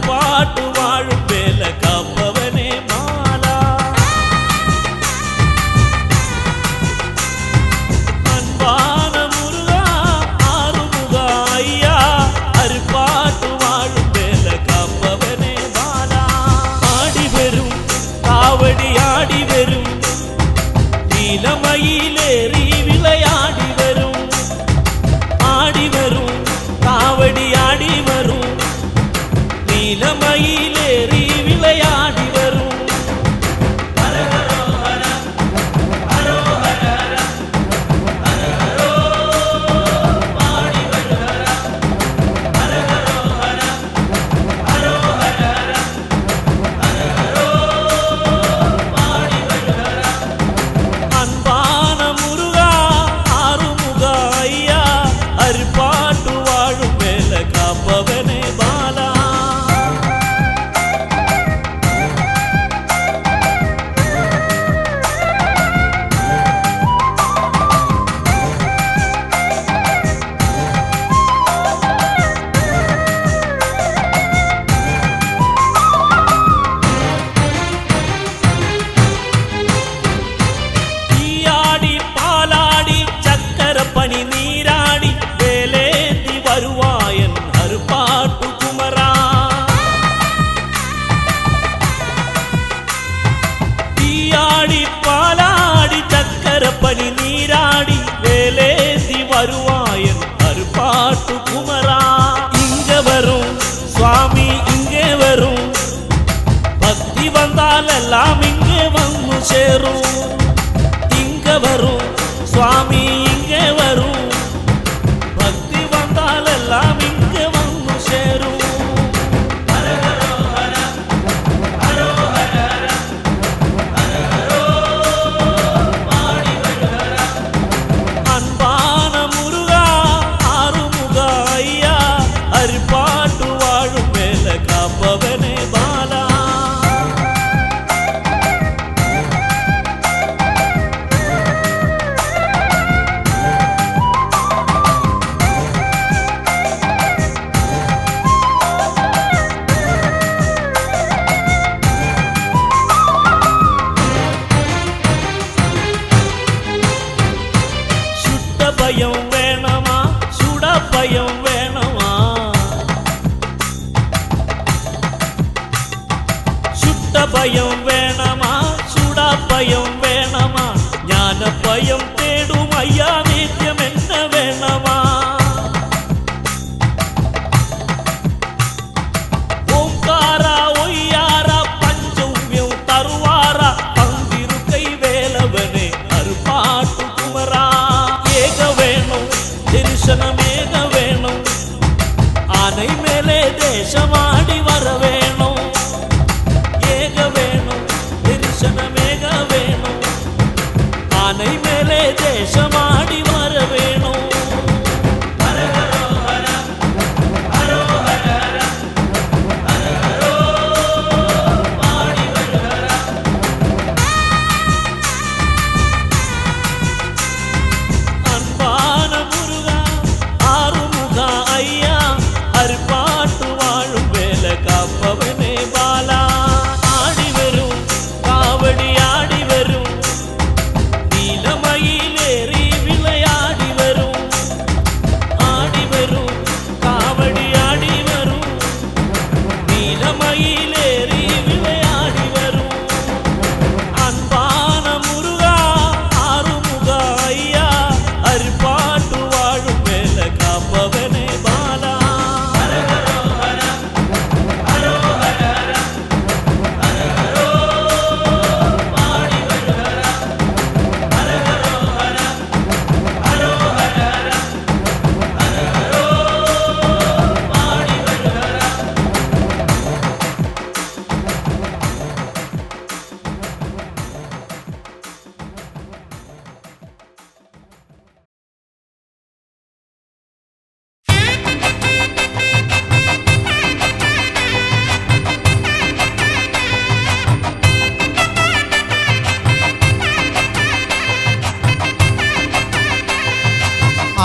பாட்டு வாழும் வேலை காப்பவனே പനി നീരാടി വേലേന്തി വരുവായൻ അരുപ്പാട്ടു കുമരാ ഇങ്ങ വരും സ്വാമി ഇങ്ങ വരും ഭക്തി വന്നാലെല്ലാം ഇങ്ങ വന്നു ചേരും ഇങ്ങ വരും സ്വാമി ഇങ്ങ വരും ഭക്തി വന്നാലെല്ലാം ഇങ്ങ വന്നു ചേരും அன்பான முருகா ஆறுமுக ஐயா அரிப்பாட்டு வாழும் மேல காப்பவனே பாலா சுட்ட பயம் வேணமா சுட பயம் வேணமா சுட்ட பயம் வேணமா சுட பயம் வேணமா ஞான பயம் தேடும் ஐயா நித்தியம் என்ன வேணமா ஓங்காரா ஒய்யாரா பஞ்சவ்யம் தருவாரா பந்திருக்கை வேலவனே அருப்பாட்டு குமரா ஏக வேணும் தரிசனமேக வேணும் ஆனை மேலே தேசமாடி வர வேணும் ஏக வேணும் தரிசனமேக வேணும் ஆனை மேலே தேசமாடி வர வேணும் அன்பான முருகா ஆறுமுகா ஐயா அரிப்பாட்டு வாழும் வேலை காப்பவனே பாலா ஆடி வரும் காவடி ஆடி வரும் நீலமயிலேறி விளையாடி வரும் ஆடி வரும் காவடி ஆடி வரும் நீலமயிலேறி விளையாடி வரும் அன்பான முருகா ஆறுமுகா ஐயா அரிப்பாட்டு வாழும் மேல காப்பவனே பாலா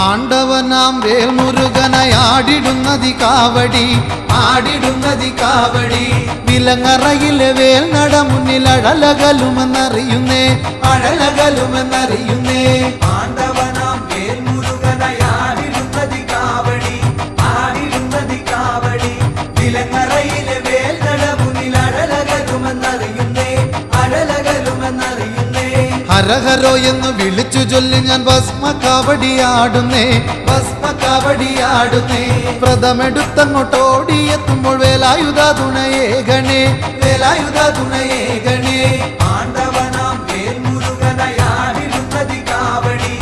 ആണ്ടവനാം വേൽമുരുകനായാടിടുന്നതി കാവടി ആടിടുന്നതി കാവടി വിലങ്ങറയിലെ വേൽ നട മുന്നിൽ അഴലകലുമെന്നറിയുന്നേ അഴലകലുമെന്നറിയുന്നേ ആണ്ടവനാം വേൽമുരുകനായാടിടുന്നതി കാവടി ആടിടുന്നതി കാവടി വിലങ്ങറയിലെ വേൽ നട മുന്നിൽ അഴലകലുമെന്നറിയുന്നേ അഴലകലുമെന്നറിയുന്നേ ഹരഹരോ എന്ന് വിളിച്ചു ചൊല്ലി ഞാൻ ഭസ്മ കാവടിയാടുന്നേ ഭസ്മ കാവടിയാടുന്നേ പ്രഥമെടുത്തങ്ങോട്ടോടിയെത്തുമ്പോൾ വേലായുധ തുണയേ ഗണേ വേലായുധ തുണയേ ഗണേ ആണ്ടവനാം വേൽമുരുകനായാടിടുന്നതി കാവടി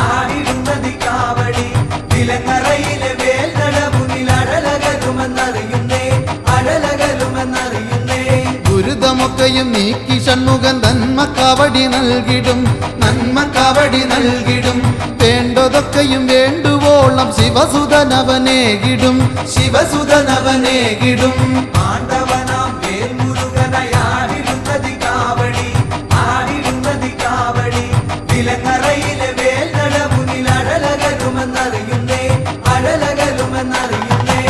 ആടിടുന്നതി കാവടി വിലങ്ങറയിലെ വേൽ നട മുന്നിൽ അഴലകലുമെന്നറിയുന്നേ അഴലകലുമെന്നറിയുന്നേ ദുരിതമൊക്കെയും നീക്കി ഷൺമുഖൻ നന്മ കാവടി നൽകിടും നന്മ കാവടി നൽകിടും വേണ്ടതൊക്കെയും വേണ്ടുവോളം ശിവസുതനവനേകിടും ശിവസുതനവനേകിടും ആണ്ടവനാം വേൽമുരുകനായാടിടുന്നതി കാവടി ആടിടുന്നതി കാവടി വിലങ്ങറയിലെ വേൽ നട മുന്നിൽ അഴലകലുമെന്നറിയുന്നേ അഴലകലുമെന്നറിയുന്നേ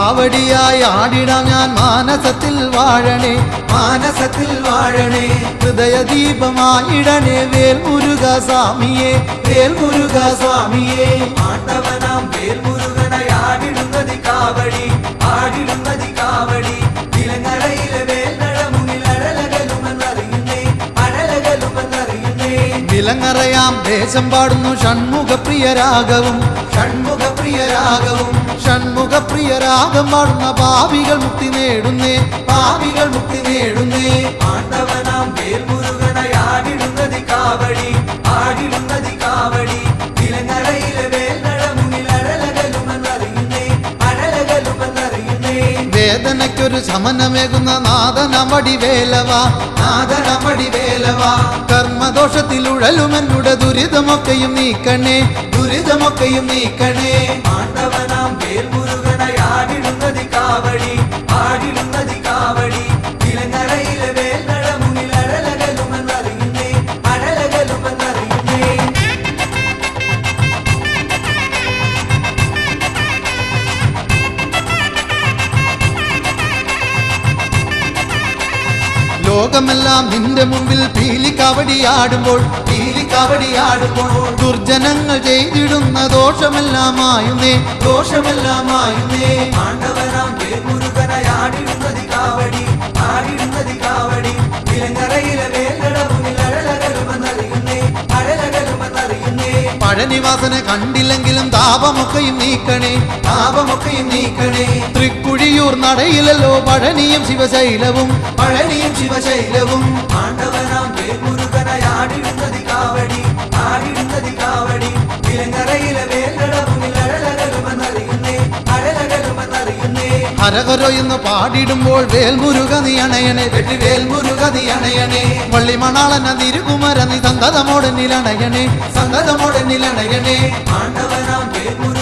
കാവടിയായി ആടിടാം ഞാൻ മാനസത്തിൽ വാഴണേ മാനസത്തിൽ വാഴണേ ഹൃദയദീപമായിടണേ വേൽമുരുക സ്വാമിയേ വേൽമുരുക സ്വാമിയേ ആണ്ടവനാം വേൽമുരുകനായാടിടുന്നതി കാവടി ആടിടുന്നതി കാവടി വിലങ്ങറയിലെ വേൽനട മുന്നിൽ അഴലകലുമെന്നറിയുന്നേ അഴലകലുമെന്നറിയുന്നേ വിലങ്ങറയാം ദേശം പാടുന്നു ഷൺമുഖപ്രിയരാഗവും ഷൺമുഖപ്രിയരാഗവും ഷൺമുഖപ്രിയരാഗം പാടുന്ന പാപികൾ മുക്തി നേടുന്നേ പാപികൾ മുക്തി നേടുന്നേ ആണ്ടവനാം വേൽമുരുകനായാടിടുന്നതി കാവടി ആടിടുന്നതി കാവടി വിലങ്ങറയിലെ വേൽനട മുന്നിൽ അഴലകലുമെന്നറിയുന്നേ അഴലകലുമെന്നറിയുന്നേ വേദനയ്ക്കൊരു ശമനമേകുന്ന നാദനമടി വേലവ നാദനമടി വേലവ കർമ്മദോഷത്തിലുഴലുമെന്നുടെ ദുരിതമൊക്കെയും നീക്കണേ ദുരിതമൊക്കെയും നീക്കണേ ആണ്ടവനാം വേൽമുരുകനായാടിടുന്നതി കാവടി ആടിടുന്നതി കാവടി വിലങ്ങറയിലെ വേൽനട മുന്നിൽ അഴലകലുമെന്നറിയുന്നേ അഴലകലുമെന്നറിയുന്നേ ലോകമെല്ലാം നിന്റെ മുമ്പിൽ പീലിക്കാവടിയാടുമ്പോൾ പീലിക്കാവടിയാടുമ്പോൾ ദുർജനങ്ങൾ ചെയ്തിടുന്ന ദോഷമെല്ലാമായുന്നേ ദോഷമെല്ലാമായുന്നേ ആണ്ടവനാം വേൽമുരുകനായാടിടുന്നതി കാവടി ആടിടുന്നതി കാവടി വിലങ്ങറയിലെ വേൽനട മുന്നിൽ അഴലകലുമെന്നറിയുന്നേ അഴലകലുമെന്നറിയുന്നേ പഴനിവാസനെ കണ്ടില്ലെങ്കിലും താപമൊക്കെയും നീക്കണേ താപമൊക്കെയും നീക്കണേ തൃക്കുഴിയൂർ നടയിലല്ലോ പഴനിയും ശിവശൈലവും പഴനിയും ശിവശൈലവും ആണ്ടവനാം വേൽമുരുകനായാടിടുന്നതി കാവടി ആടിടുന്നതി കാവടി വിലങ്ങറയിലെ വേൽനട മുന്നിൽ അഴലകലുമെന്നറിയുന്നേ അഴലകലുമെന്നറിയുന്നേ ഹരഹരോ എന്ന് പാടിടുമ്പോൾ വേൽമുരുക നീ അണയണേ വെട്ടി വേൽമുരുക നീ അണയണേ വള്ളിമണാളന തിരുകുമര നീ സന്തതമോടെ നിലണയണേ സന്തതമോടെ നിലണയണേ ആണ്ടവനാം വേൽമുരുകനായാടിടുന്നതി